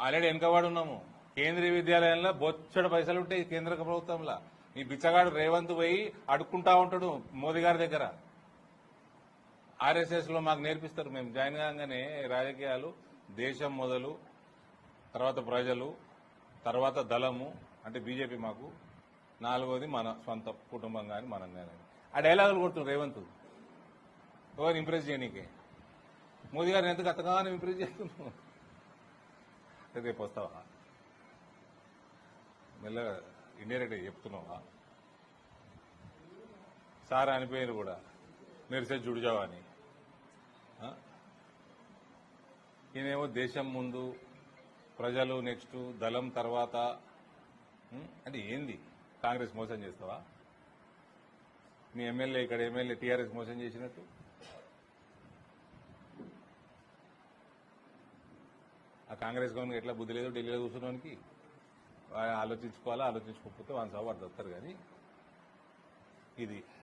Already వెనుకబడి ఉన్నాము. కేంద్రీయ విద్యాలయంలో బొచ్చడు పైసలు ఉంటాయి కేంద్ర ప్రభుత్వంలో. ఈ బిచ్చగాడు రేవంత్ పోయి అడుక్కుంటా ఉంటాడు మోదీ గారి దగ్గర. ఆర్ఎస్ఎస్ లో మాకు నేర్పిస్తారు. మేము జాయిన్ కాగానే రాజకీయాలు దేశం మొదలు, తర్వాత ప్రజలు, తర్వాత దళము అంటే బీజేపీ మాకు, నాలుగోది మన సొంత కుటుంబం కానీ మనం కానీ. ఆ డైలాగులు కొడుతుంది రేవంత్ ఎవరు ఇంప్రెస్ చేయనీకే. మోదీ గారిని ఎందుకు అంతగానో ఇంప్రెస్ చేస్తున్నావు? రేపు వస్తావా? మెల్లగా ఇండైరెక్ట్గా చెప్తున్నావా? సార్ అనిపోయారు కూడా మెరిసే జుడిజావా అని. ఈయనేమో దేశం ముందు, ప్రజలు నెక్స్ట్, దళం తర్వాత. అంటే ఏంది? కాంగ్రెస్ మోసం చేస్తావా? మీ ఎమ్మెల్యే ఇక్కడ ఎమ్మెల్యే టీఆర్ఎస్ మోసం చేసినట్టు. ఆ కాంగ్రెస్ గవర్నమెంట్ ఎట్లా బుద్ధి లేదు ఢిల్లీలో కూర్చున్నానికి. ఆలోచించుకోవాలా, ఆలోచించుకోకపోతే 1 సవ వస్తారు కానీ ఇది